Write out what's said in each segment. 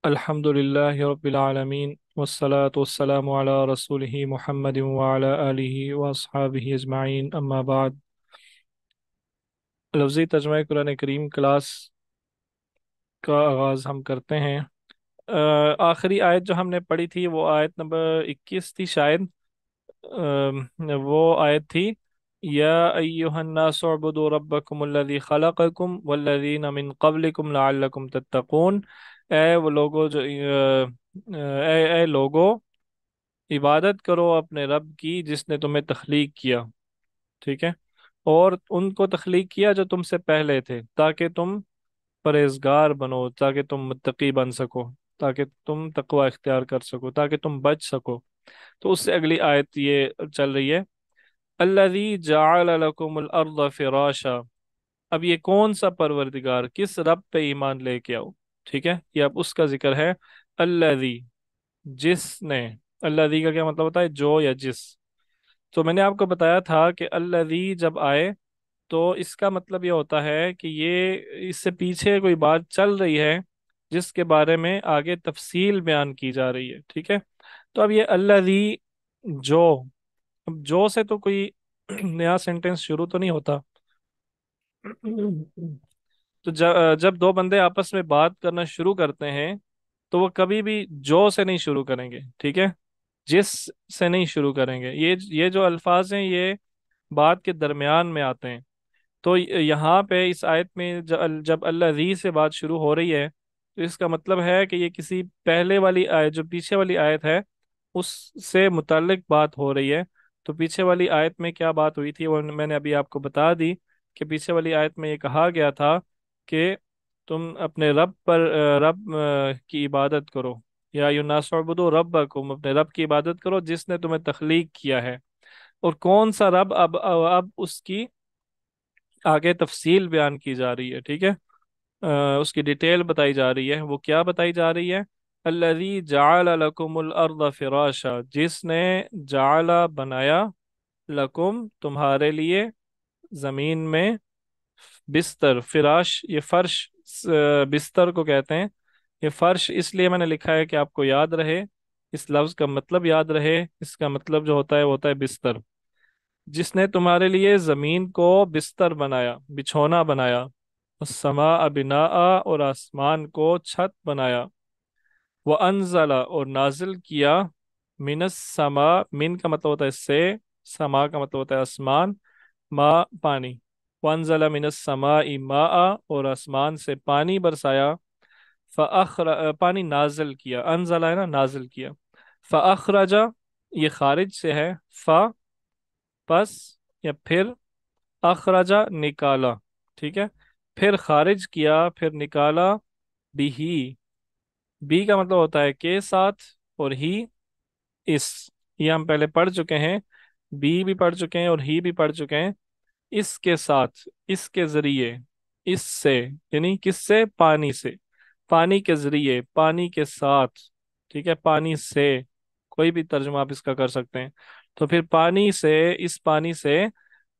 الحمد لله رب العالمين والصلاة والسلام على رسوله محمد وعلى آله وأصحابه أجمعين أما بعد لفظی ترجمہ قرآن کریم کلاس کا آغاز ہم کرتے ہیں۔ آخری آیت جو ہم نے پڑھی تھی وہ آیت نمبر 21 تھی شاید۔ وہ آیت تھی یا ایہا الناس اعبدوا ربکم الذی خلقکم والذین من قبلکم لعلکم تتقون۔ اے وہ لوگو جو اے لوگو، عبادت کرو اپنے رب کی جس نے تمہیں تخلیق کیا، ٹھیک ہے، اور ان کو تخلیق کیا جو تم سے پہلے تھے تاکہ تم پرہیزگار بنو، تاکہ تم متقی بن سکو، تاکہ تم تقوی اختیار کر سکو، تاکہ تم بچ سکو۔ تو اس سے اگلی آیت یہ چل رہی ہے الذی جعل لکم الارض فراشا۔ اب یہ کون سا پروردگار، کس رب پہ ایمان لے کے آؤ، ٹھیک ہے، یہ اب اس کا ذکر ہے۔ الذی، جس نے، الذی کا کیا مطلب ہوتا ہے؟ جو یا جس۔ تو میں نے آپ کو بتایا تھا کہ الذی جب آئے تو اس کا مطلب یہ ہوتا ہے کہ یہ اس سے پیچھے کوئی بات چل رہی ہے جس کے بارے میں آگے تفصیل بیان کی جا رہی ہے، ٹھیک ہے۔ تو اب یہ الذی، جو، اب جو سے تو کوئی نیا سینٹینس شروع تو نہیں ہوتا۔ تو جب دو بندے آپس میں بات کرنا شروع کرتے ہیں تو وہ کبھی بھی جو سے نہیں شروع کریں گے، ٹھیک ہے، جس سے نہیں شروع کریں گے۔ یہ جو الفاظ ہیں یہ بات کے درمیان میں آتے ہیں۔ تو یہاں پہ اس آیت میں جب اللہ ذی سے بات شروع ہو رہی ہے تو اس کا مطلب ہے کہ یہ کسی پہلے والی آیت، جو پیچھے والی آیت ہے اس سے متعلق بات ہو رہی ہے۔ تو پیچھے والی آیت میں کیا بات ہوئی تھی وہ میں نے ابھی آپ کو بتا دی کہ پیچھے والی آیت میں یہ کہا گیا تھا کہ تم اپنے رب پر کی عبادت کرو، یا الناس اعبدوا ربکم، اپنے رب کی عبادت کرو جس نے تمہیں تخلیق کیا ہے۔ اور کون سا رب، اب اس کی آگے تفصیل بیان کی جا رہی ہے، ٹھیک ہے، اس کی ڈیٹیل بتائی جا رہی ہے۔ وہ کیا بتائی جا رہی ہے؟ الذی جعل لکم الارض فراشا، جس نے جعل، بنایا، لکم، تمہارے لیے، زمین میں، بستر، فراش، یہ فرش، بستر کو کہتے ہیں۔ یہ فرش اس لیے میں نے لکھا ہے کہ آپ کو یاد رہے، اس لفظ کا مطلب یاد رہے۔ اس کا مطلب جو ہوتا ہے وہ ہوتا ہے بستر۔ جس نے تمہارے لیے زمین کو بستر بنایا، بچھونا بنایا، السماء بناء، اور آسمان کو چھت بنایا، وانزل، اور نازل کیا، من السماء، من کا مطلب ہوتا ہے سے، سما کا مطلب ہوتا ہے آسمان، ما پانی، وانزل من السماء ماء، اور آسمان سے پانی برسایا، پانی نازل کیا، انزل ہے نا، نازل کیا، فاخرج، یہ خارج سے ہے، پس یا پھر، اخرجا نکالا، ٹھیک ہے، پھر خارج کیا، پھر نکالا، بھی، بی کا مطلب ہوتا ہے کے ساتھ، اور ہی، اس، یہ ہم پہلے پڑھ چکے ہیں، بی بھی پڑھ چکے ہیں اور ہی بھی پڑھ چکے ہیں۔ اس کے ساتھ، اس کے ذریعے، اس سے، یعنی کس سے؟ پانی سے، پانی کے ذریعے، پانی کے ساتھ، ٹھیک ہے، پانی سے، کوئی بھی ترجمہ آپ اس کا کر سکتے ہیں۔ تو پھر پانی سے، اس پانی سے،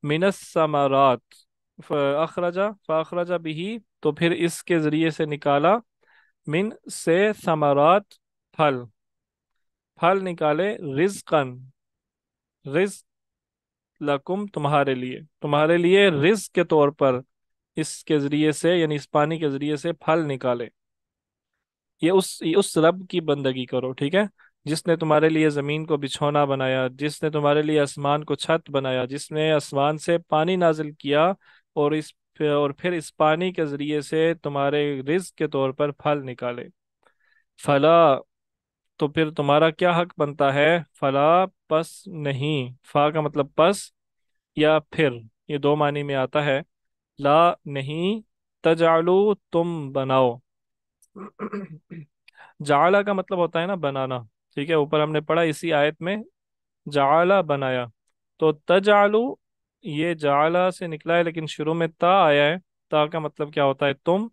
من الثمرات، اخرجا، فاخرجا بھی، تو پھر اس کے ذریعے سے نکالا، من سے، ثمرات، پھل، پھل نکالے، رزقن، رزق، لکم، تمہارے لیے، تمہارے لیے رزق کے طور پر اس کے ذریعے سے، یعنی اس پانی کے ذریعے سے پھل نکالے۔ یہ اس رب کی بندگی کرو، ٹھیک ہے، جس نے تمہارے لیے زمین کو بچھونا بنایا، جس نے تمہارے لیے آسمان کو چھت بنایا، جس نے آسمان سے پانی نازل کیا، اور پھر اس پانی کے ذریعے سے تمہارے رزق کے طور پر پھل نکالے۔ فلا، تو پھر تمہارا کیا حق بنتا ہے؟ فلا، پس نہیں، فا کا مطلب پس یا پھر، یہ دو معنی میں آتا ہے۔ لا، نہیں، تجعلو، تم بناؤ۔ جعلہ کا مطلب ہوتا ہے نا بنانا، ٹھیک ہے، اوپر ہم نے پڑھا اسی آیت میں، جعلہ، بنایا۔ تو تجعلو، یہ جعلہ سے نکلا ہے لیکن شروع میں تا آیا ہے۔ تا کا مطلب کیا ہوتا ہے؟ تم،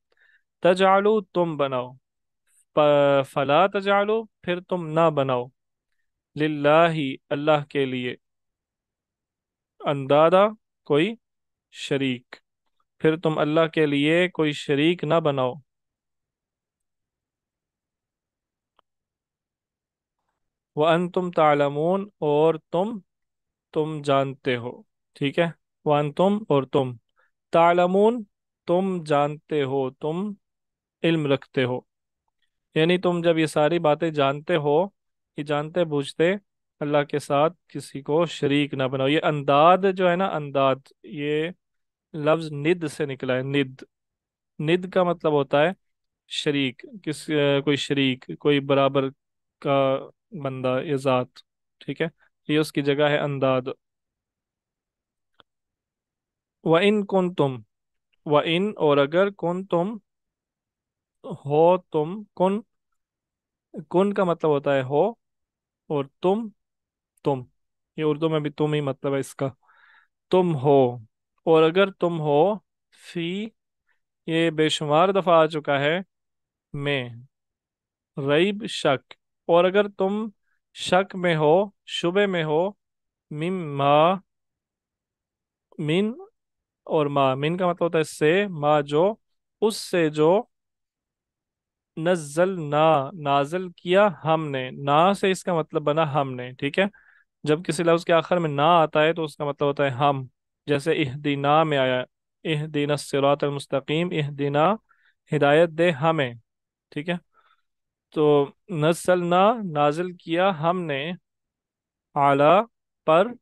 تجعلو، تم بناؤ، فلا تجعلو، پھر تم نہ بناؤ، للہ، اللہ کے لیے، اندادا، کوئی شریک، پھر تم اللہ کے لیے کوئی شریک نہ بناؤ۔ वअन्तुम तालमून, और तुम जानते हो। ठीक है। वअन्तुम और तुम, तालमून तुम जानते हो, तुम इल्म रखते हो। यानी तुम जब ये सारी बातें जानते हो, ये जानते बूझते अल्लाह के साथ किसी को शरीक ना बनाओ। ये अंदाद जो है ना, अंदाद, ये लफ्ज निद से निकला है। निद, निद का मतलब होता है शरीक, कोई शरीक, कोई बराबर का बंदा या जात। ठीक है। ये उसकी जगह है अंदाद। व इन कुन तुम, व इन और अगर, कुन तुम हो, तुम कुन का मतलब होता है हो, और तुम, ये उर्दू में भी तुम ही मतलब है इसका। तुम हो, और अगर तुम हो, फी, ये बेशुमार दफा आ चुका है, में, रईब शक, और अगर तुम शक में हो, शुबे में हो, मिम्मा, मिन, और मा, मिन का मतलब होता है से, मा जो, उससे जो, नज्जल ना, नाजल किया हमने, ना से इसका मतलब बना हमने। ठीक है। जब किसी लफ्ज के आखिर में ना आता है तो उसका मतलब होता है हम। जैसे इहदीना में आया, इहदीना सिरात मुस्तकीम, इहदीना, हिदायत दे हमें। ठीक है। तो नज़लना, नाजिल किया हमने, आला, पर,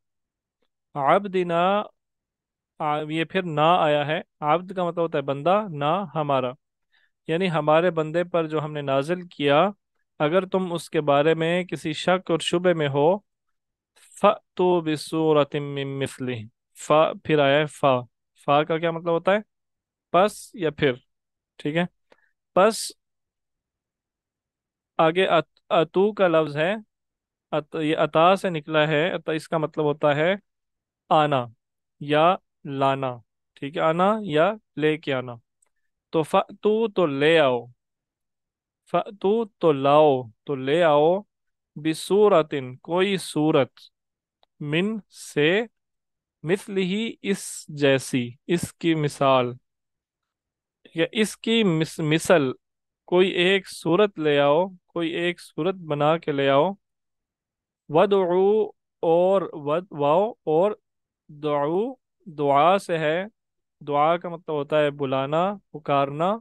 आबदिना, ये फिर ना आया है। आब्द का मतलब होता है बंदा, ना हमारा, यानी हमारे बंदे पर जो हमने नाजिल किया, अगर तुम उसके बारे में किसी शक और शुबे में हो, फ़अतू बिसूरतिम मिन मिस्लिही। फा फिर आया है फा, फा का क्या मतलब होता है? बस या फिर। ठीक है। बस, आगे अतू का लफ्ज है। ये अता से निकला है। अता इसका मतलब होता है आना या लाना। ठीक है, आना या लेके आना। तो फ़अतू तो ले आओ, फ़अतू तो लाओ, तो ले आओ, बिसूरतिन कोई सूरत, मिन से, मिस्लिही इस जैसी, इसकी मिसाल, या इसकी मिसल, कोई एक सूरत ले आओ, कोई एक सूरत बना के ले आओ। वदउ, और वद वाओ, और दुआउ, दुआ से है। दुआ का मतलब होता है बुलाना, पुकारना,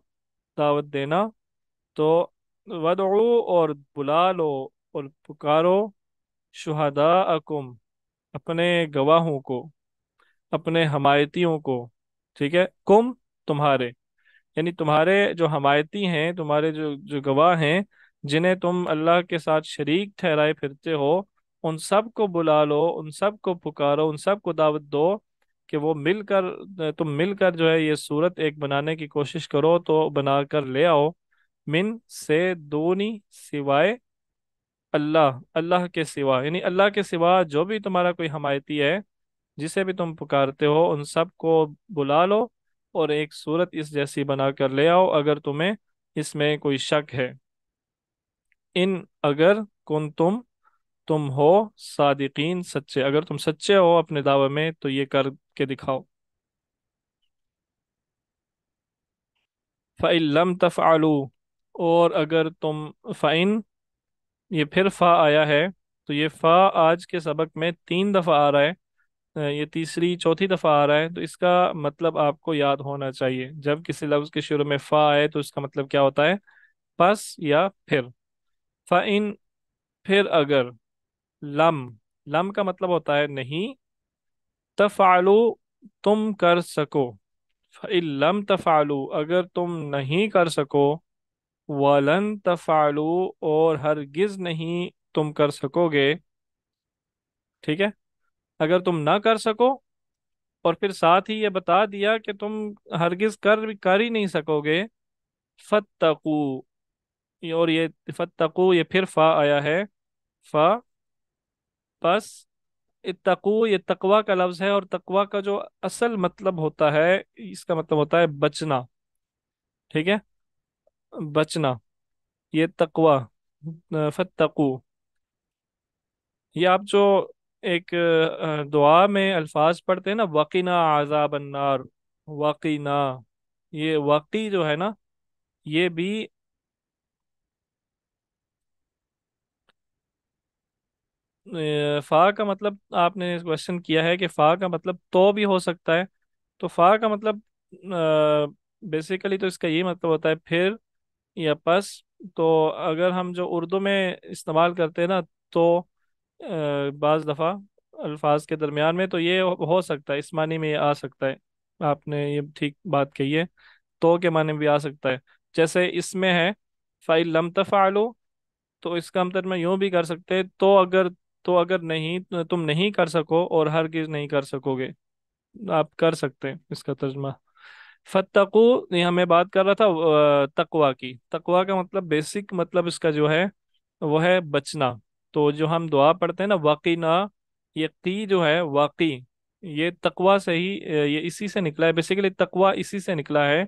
दावत देना। तो वदउ, और बुला लो, और पुकारो, शुहदाअकुम, अपने गवाहों को, अपने हमायतियों को। ठीक है। कुम, तुम्हारे, यानी तुम्हारे जो हमायती हैं, तुम्हारे जो जो गवाह हैं, जिन्हें तुम अल्लाह के साथ शरीक ठहराए फिरते हो, उन सब को बुला लो, उन सब को पुकारो, उन सब को दावत दो कि वो मिलकर, तुम मिलकर जो है ये सूरत एक बनाने की कोशिश करो, तो बनाकर ले आओ। मिन से, दूनी, सिवाय, अल्लाह, अल्लाह के सिवा, यानी अल्लाह के सिवा जो भी तुम्हारा कोई हमायती है, जिसे भी तुम पुकारते हो, उन सब को बुला लो, और एक सूरत इस जैसी बना कर ले आओ, अगर तुम्हें इसमें कोई शक है। इन, अगर, कुन तुम हो, सादिकीन, सच्चे, अगर तुम सच्चे हो अपने दावे में, तो ये करके दिखाओ। फ़इन लम तफ़अलू, और अगर तुम, फ़इन, ये फिर फ़ा आया है। तो ये फ़ा आज के सबक में 3 दफ़ा आ रहा है। ये तीसरी चौथी दफ़ा आ रहा है। तो इसका मतलब आपको याद होना चाहिए, जब किसी लफ्ज़ के शुरू में फ़ा आए तो इसका मतलब क्या होता है? बस या फिर। फ़इन, फिर अगर, लम, लम का मतलब होता है नहीं, तफ़अलू, तुम कर सको। फ़इन लम तफ़अलू, अगर तुम नहीं कर सको, वलन तफ़अलू, और हरगिज नहीं तुम कर सकोगे। ठीक है। अगर तुम ना कर सको, और फिर साथ ही ये बता दिया कि तुम हरगिज कर ही नहीं सकोगे, फत्तकू, और ये फत्तकू, ये फिर फा आया है। फा, बस, इत्तकू, ये तकवा का लफ्ज है, और तकवा का जो असल मतलब होता है, इसका मतलब होता है बचना। ठीक है। बचना, ये तकवा, फत्तकू। ये आप जो एक दुआ में अल्फाज पढ़ते हैं ना, वकीना आजाब अन्नार, वकीना, ये वकी जो है ना, ये भी, फा का मतलब आपने क्वेश्चन किया है कि फा का मतलब तो भी हो सकता है। तो फा का मतलब बेसिकली तो इसका ये मतलब होता है फिर या पस। तो अगर हम जो उर्दू में इस्तेमाल करते हैं ना, तो बाज़ दफ़ा अल्फाज के दरमियान में तो ये हो सकता है, इस मानी में ये आ सकता है। आपने ये ठीक बात कही है, तो के माने में भी आ सकता है। जैसे इसमें है फ़ाइल लम तफ़अलू, तो इसका हम तर्जुमा यूं भी कर सकते हैं, तो अगर नहीं तुम नहीं कर सको और हरगिज नहीं कर सकोगे, आप कर सकते हैं इसका तर्जुमा। फत्तकू, ये हमें बात कर रहा था तकवा की। तकवा का मतलब बेसिक मतलब इसका जो है वो है बचना। तो जो हम दुआ पढ़ते हैं ना, वाकीना, ये की जो है वाकी, ये तकवा से ही ये इसी से निकला है। बेसिकली तकवा इसी से निकला है।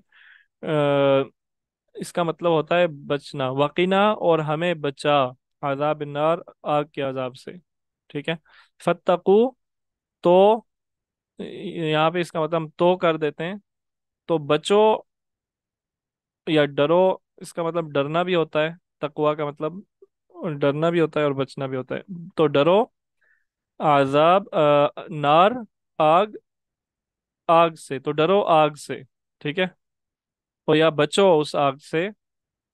इसका मतलब होता है बचना, वकीना, और हमें बचा आजाब नार, आग के अजाब से। ठीक है। फत्तकू, तो यहाँ पे इसका मतलब हम तो कर देते हैं, तो बचो या डरो, इसका मतलब डरना भी होता है। तकवा का मतलब डरना भी होता है और बचना भी होता है। तो डरो आजाब नार, आग, आग से, तो डरो आग से। ठीक है। और या बचो उस आग से,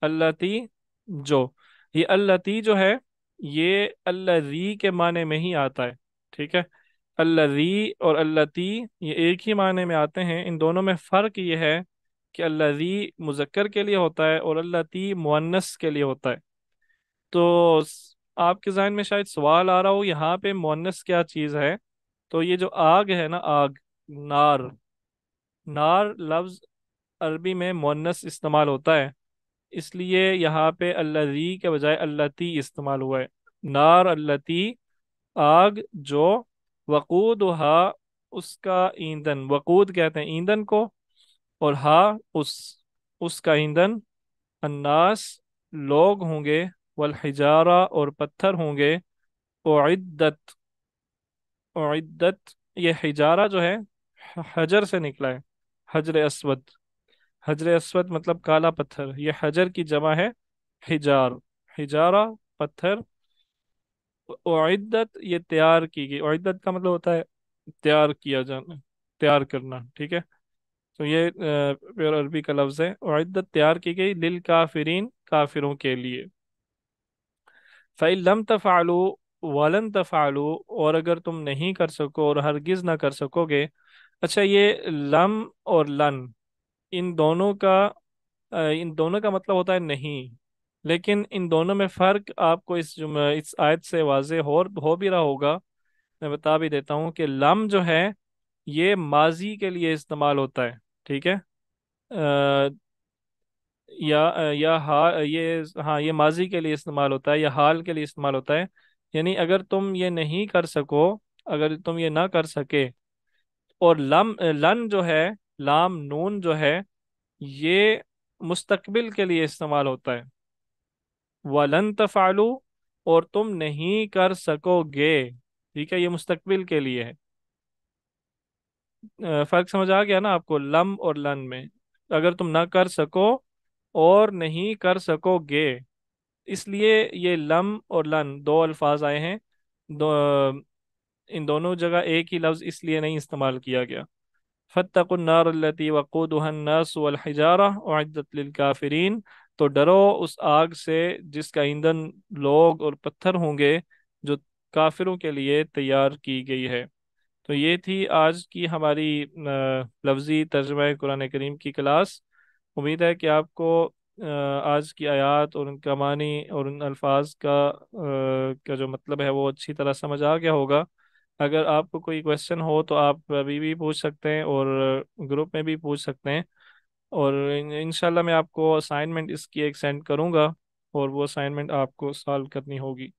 अल्लती, जो, ये अल्लती जो है, ये अल्लज़ी के माने में ही आता है। ठीक है। अल्लज़ी और अल्लती ये एक ही माने में आते हैं। इन दोनों में फ़र्क ये है कि अल्लज़ी मुज़क्कर के लिए होता है और अल्लती मुअन्नस के लिए होता है। तो आपके ज़हन में शायद सवाल आ रहा हो यहाँ पे मुअन्नस क्या चीज़ है। तो ये जो आग है ना, आग, नार, नार लफ्ज़ अरबी में मुअन्नस इस्तेमाल होता है, इसलिए यहाँ पे अल्लज़ी के बजाय अल्लती इस्तेमाल हुआ है। नार अल्लती, आग जो, वकूदहा, उसका ईंधन, वकूद कहते हैं ईंधन को, और हा, उसका ईंधन, अन्नास, लोग होंगे, वल हिजारा, और पत्थर होंगे, उइद्दत, उइद्दत, ये हिजारा जो है हजर से निकला है, हजर अस्वद। हजर अस्वद मतलब काला पत्थर, ये हजर की जमा है हिजार, हिजारा, पत्थर। उइद्दत, ये तैयार की गई, उइद्दत का मतलब होता है तैयार किया जाना, तैयार करना। ठीक है। तो ये प्योर अरबी का लफ्ज़ है, उइद्दत तैयार की गई, लिल काफिरीन, काफिरों के लिए। फ़इन लम तफ़अलू वलन तफ़अलू, और अगर तुम नहीं कर सको और हरगिज ना कर सकोगे। अच्छा, ये लम और लन, इन दोनों का इन दोनों का मतलब होता है नहीं, लेकिन इन दोनों में फ़र्क आपको इस आयत से वाज़े हो भी रहा होगा। मैं बता भी देता हूँ कि लम जो है ये माजी के लिए इस्तेमाल होता है। ठीक है। या ये, हाँ, ये माजी के लिए इस्तेमाल होता है या हाल के लिए इस्तेमाल होता है। यानी अगर तुम ये नहीं कर सको, अगर तुम ये ना कर सके, और लन जो है, लाम नून जो है, ये मुस्तकबिल के लिए इस्तेमाल होता है। वलन तफालू, और तुम नहीं कर सकोगे। ठीक है, ये मुस्तकबिल के लिए है। फर्क समझ आ गया ना आपको लम और लन में? अगर तुम ना कर सको और नहीं कर सकोगे, इसलिए ये लम और लन दो अल्फाज आए हैं। दो, इन दोनों जगह एक ही लफ्ज़ इसलिए नहीं इस्तेमाल किया गया। फत्तकुन नार अल्लती वक़ूदुहा अन्नास वल हिजारा उइद्दत लिल काफिरीन, तो डरो उस आग से जिसका ईंधन लोग और पत्थर होंगे, जो काफिरों के लिए तैयार की गई है। तो ये थी आज की हमारी लफ्ज़ी तर्जुमा कुरान करीम की क्लास। उम्मीद है कि आपको आज की आयत और उनका मानी और उन अल्फाज का जो मतलब है वो अच्छी तरह समझ आ गया होगा। अगर आपको कोई क्वेश्चन हो तो आप अभी भी पूछ सकते हैं और ग्रुप में भी पूछ सकते हैं। और इंशाल्लाह मैं आपको असाइनमेंट इसकी एक सेंड करूँगा और वो असाइनमेंट आपको सॉल्व करनी होगी।